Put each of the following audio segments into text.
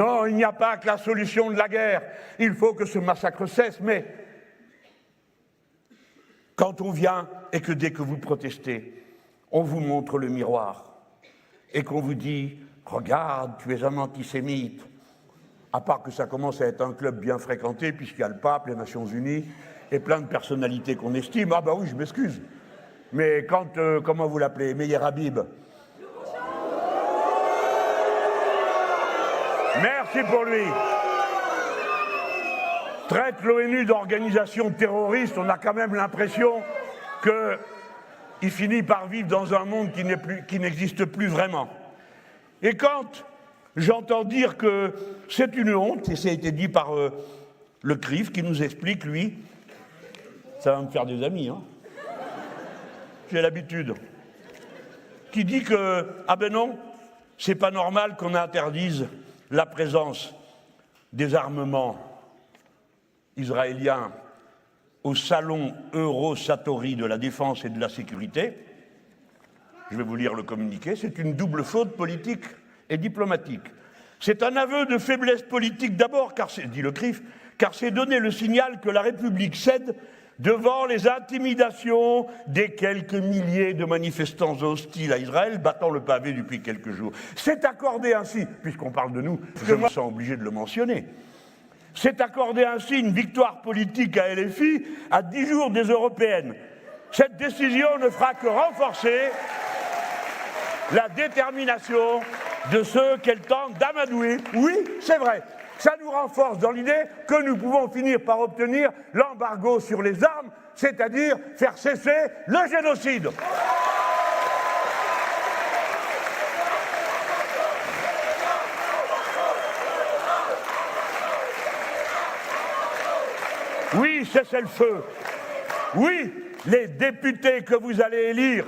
Non, il n'y a pas que la solution de la guerre. Il faut que ce massacre cesse, mais quand on vient et que dès que vous protestez, on vous montre le miroir et qu'on vous dit « Regarde, tu es un antisémite », à part que ça commence à être un club bien fréquenté puisqu'il y a le pape, les Nations Unies et plein de personnalités qu'on estime. Ah bah oui, je m'excuse. Mais quand, comment vous l'appelez, Meyer Habib. Merci pour lui. Traite l'ONU d'organisation terroriste, on a quand même l'impression qu'il finit par vivre dans un monde qui n'existe plus vraiment. Et quand j'entends dire que c'est une honte, et ça a été dit par le CRIF qui nous explique, lui, ça va me faire des amis, hein. J'ai l'habitude, qui dit que, ah ben non, c'est pas normal qu'on interdise la présence des armements israéliens au salon Eurosatori de la défense et de la sécurité. Je vais vous lire le communiqué. C'est une double faute politique et diplomatique. C'est un aveu de faiblesse politique d'abord, car c'est, dit le CRIF, car c'est donner le signal que la République cède devant les intimidations des quelques milliers de manifestants hostiles à Israël battant le pavé depuis quelques jours. C'est accordé ainsi, puisqu'on parle de nous, je me sens obligé de le mentionner, c'est accordé ainsi une victoire politique à LFI à 10 jours des européennes. Cette décision ne fera que renforcer la détermination de ceux qu'elle tente d'amadouer. Oui, c'est vrai. Ça nous renforce dans l'idée que nous pouvons finir par obtenir l'embargo sur les armes, c'est-à-dire faire cesser le génocide. Oui, cessez le feu. Oui, les députés que vous allez élire,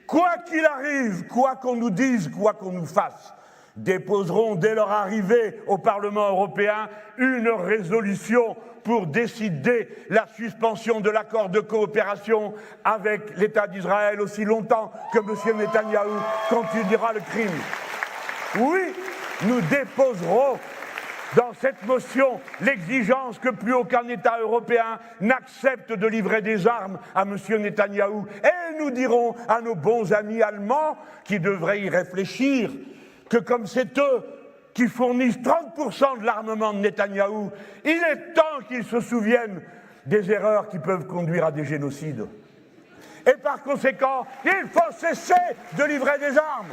quoi qu'il arrive, quoi qu'on nous dise, quoi qu'on nous fasse, déposeront dès leur arrivée au Parlement européen une résolution pour décider la suspension de l'accord de coopération avec l'État d'Israël aussi longtemps que M. Netanyahou continuera le crime. Oui, nous déposerons dans cette motion l'exigence que plus aucun État européen n'accepte de livrer des armes à M. Netanyahou. Et nous dirons à nos bons amis allemands qui devraient y réfléchir que comme c'est eux qui fournissent 30% de l'armement de Netanyahou, il est temps qu'ils se souviennent des erreurs qui peuvent conduire à des génocides. Et par conséquent, il faut cesser de livrer des armes.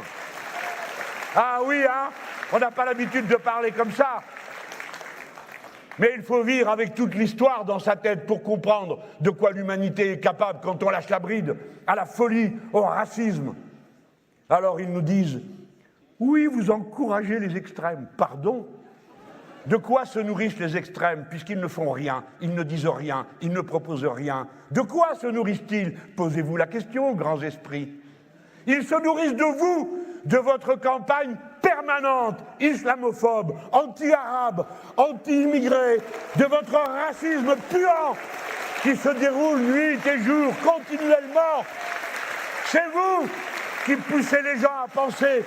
Ah oui, hein, on n'a pas l'habitude de parler comme ça. Mais il faut vivre avec toute l'histoire dans sa tête pour comprendre de quoi l'humanité est capable quand on lâche la bride à la folie, au racisme. Alors ils nous disent « Oui, vous encouragez les extrêmes. » Pardon ? De quoi se nourrissent les extrêmes puisqu'ils ne font rien, ils ne disent rien, ils ne proposent rien? De quoi se nourrissent-ils? Posez-vous la question, grands esprits. Ils se nourrissent de vous, de votre campagne permanente, islamophobe, anti-arabe, anti-immigré, de votre racisme puant qui se déroule nuit et jour, continuellement. C'est vous qui poussez les gens à penser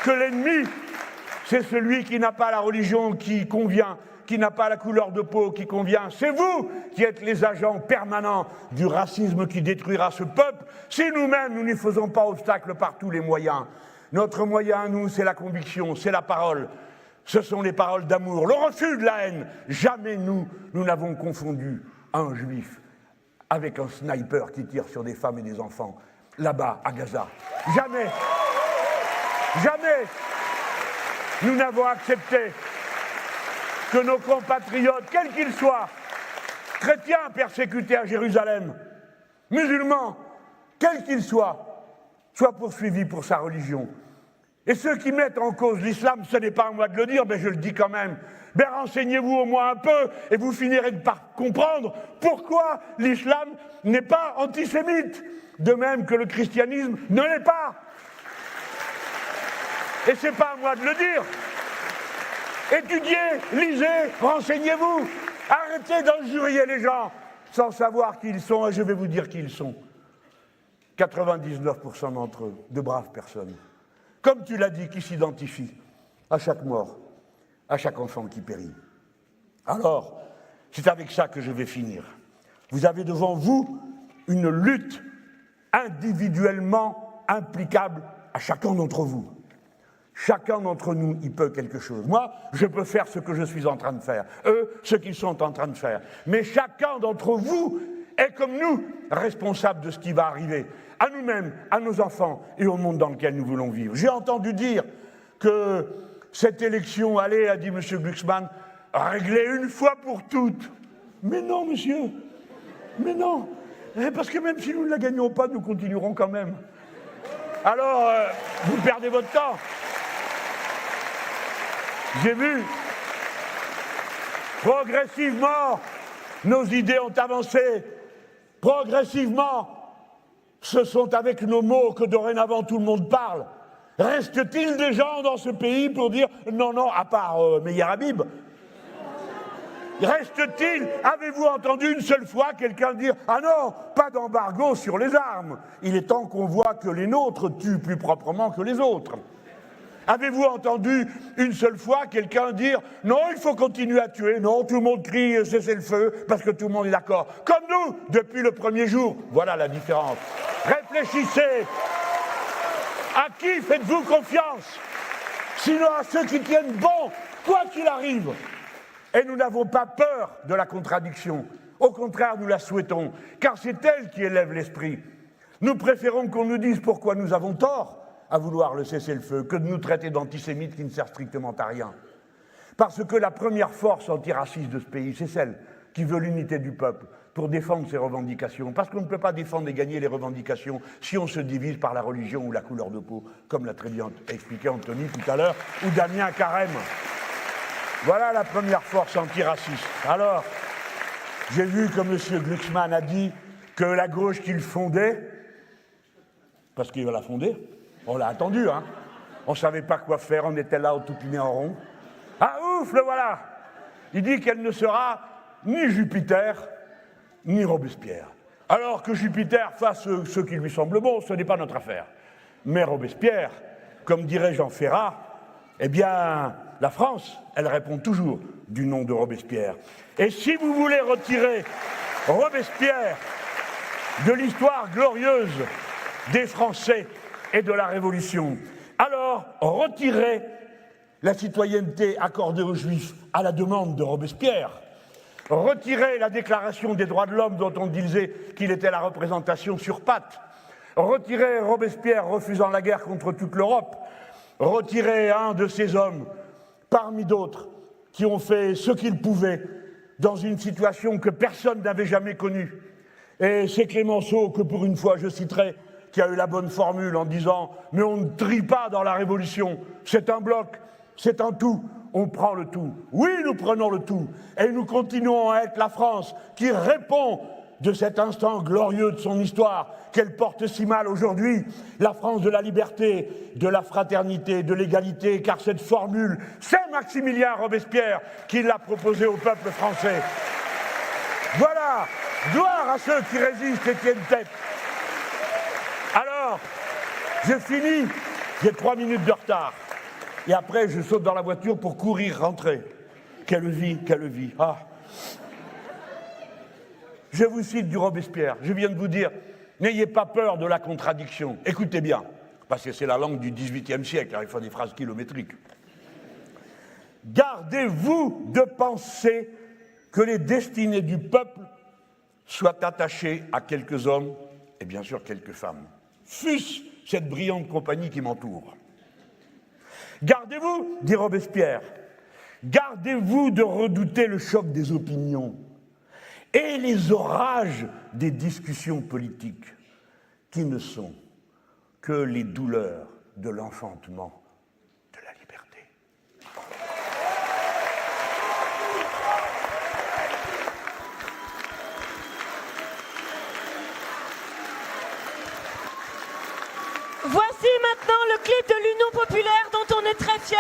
que l'ennemi, c'est celui qui n'a pas la religion qui convient, qui n'a pas la couleur de peau qui convient. C'est vous qui êtes les agents permanents du racisme qui détruira ce peuple si nous-mêmes, nous n'y faisons pas obstacle par tous les moyens. Notre moyen, nous, c'est la conviction, c'est la parole. Ce sont les paroles d'amour, le refus de la haine. Jamais nous n'avons confondu un juif avec un sniper qui tire sur des femmes et des enfants, là-bas, à Gaza. Jamais. Jamais. Nous n'avons accepté que nos compatriotes, quels qu'ils soient, chrétiens persécutés à Jérusalem, musulmans, quels qu'ils soient poursuivis pour sa religion. Et ceux qui mettent en cause l'islam, ce n'est pas à moi de le dire, mais je le dis quand même, mais renseignez-vous au moins un peu et vous finirez par comprendre pourquoi l'islam n'est pas antisémite, de même que le christianisme ne l'est pas. Et c'est pas à moi de le dire. Étudiez, lisez, renseignez-vous. Arrêtez d'injurier les gens sans savoir qui ils sont, et je vais vous dire qui ils sont. 99% d'entre eux, de braves personnes. Comme tu l'as dit, qui s'identifient à chaque mort à chaque enfant qui périt. Alors, c'est avec ça que je vais finir. Vous avez devant vous une lutte individuellement implicable à chacun d'entre vous. Chacun d'entre nous, il peut quelque chose. Moi, je peux faire ce que je suis en train de faire. Eux, ce qu'ils sont en train de faire. Mais chacun d'entre vous est, comme nous, responsable de ce qui va arriver. À nous-mêmes, à nos enfants et au monde dans lequel nous voulons vivre. J'ai entendu dire que cette élection allait, a dit M. Glucksmann, régler une fois pour toutes. Mais non, monsieur. Mais non. Parce que même si nous ne la gagnons pas, nous continuerons quand même. Alors, vous perdez votre temps. J'ai vu, progressivement, nos idées ont avancé. Progressivement, ce sont avec nos mots que dorénavant tout le monde parle. Reste-t-il des gens dans ce pays pour dire non, non, à part Meyer Habib? Reste-t-il, avez-vous entendu une seule fois quelqu'un dire « Ah non, pas d'embargo sur les armes, il est temps qu'on voit que les nôtres tuent plus proprement que les autres ». Avez-vous entendu une seule fois quelqu'un dire « Non, il faut continuer à tuer, non, tout le monde crie cessez-le-feu parce que tout le monde est d'accord ». Comme nous, depuis le premier jour. Voilà la différence. Réfléchissez. À qui faites-vous confiance? Sinon à ceux qui tiennent bon, quoi qu'il arrive. Et nous n'avons pas peur de la contradiction. Au contraire, nous la souhaitons, car c'est elle qui élève l'esprit. Nous préférons qu'on nous dise pourquoi nous avons tort à vouloir le cessez-le-feu que de nous traiter d'antisémites qui ne servent strictement à rien. Parce que la première force antiraciste de ce pays, c'est celle qui veut l'unité du peuple pour défendre ses revendications. Parce qu'on ne peut pas défendre et gagner les revendications si on se divise par la religion ou la couleur de peau, comme l'a très bien expliqué Anthony tout à l'heure, ou Damien Carême. Voilà la première force antiraciste. Alors, j'ai vu que M. Glucksmann a dit que la gauche qu'il fondait, parce qu'il va la fonder, on l'a attendu, hein. On ne savait pas quoi faire, on était là au toupiné en rond. Ah ouf, le voilà. Il dit qu'elle ne sera ni Jupiter, ni Robespierre. Alors que Jupiter fasse ce qui lui semble bon, ce n'est pas notre affaire. Mais Robespierre, comme dirait Jean Ferrat, eh bien, la France, elle répond toujours du nom de Robespierre. Et si vous voulez retirer Robespierre de l'histoire glorieuse des Français et de la Révolution, alors retirez la citoyenneté accordée aux Juifs à la demande de Robespierre, retirez la déclaration des droits de l'homme dont on disait qu'il était la représentation sur pattes, retirez Robespierre refusant la guerre contre toute l'Europe, retirez un de ces hommes, parmi d'autres, qui ont fait ce qu'ils pouvaient dans une situation que personne n'avait jamais connue. Et c'est Clémenceau que, pour une fois, je citerai, qui a eu la bonne formule en disant « Mais on ne trie pas dans la Révolution, c'est un bloc, c'est un tout, on prend le tout. » Oui, nous prenons le tout, et nous continuons à être la France qui répond de cet instant glorieux de son histoire qu'elle porte si mal aujourd'hui, la France de la liberté, de la fraternité, de l'égalité, car cette formule, c'est Maximilien Robespierre qui l'a proposée au peuple français. Voilà, gloire à ceux qui résistent et tiennent tête. Alors, je finis, j'ai 3 minutes de retard, et après je saute dans la voiture pour courir rentrer. Quelle vie, quelle vie. Ah. Je vous cite du Robespierre, je viens de vous dire, n'ayez pas peur de la contradiction. Écoutez bien, parce que c'est la langue du XVIIIe siècle, il faut des phrases kilométriques. Gardez-vous de penser que les destinées du peuple soient attachées à quelques hommes et bien sûr quelques femmes. Fût-ce cette brillante compagnie qui m'entoure. Gardez-vous, dit Robespierre, gardez-vous de redouter le choc des opinions et les orages des discussions politiques qui ne sont que les douleurs de l'enfantement de la liberté. Voici maintenant le clip de l'Union populaire dont on est très fiers.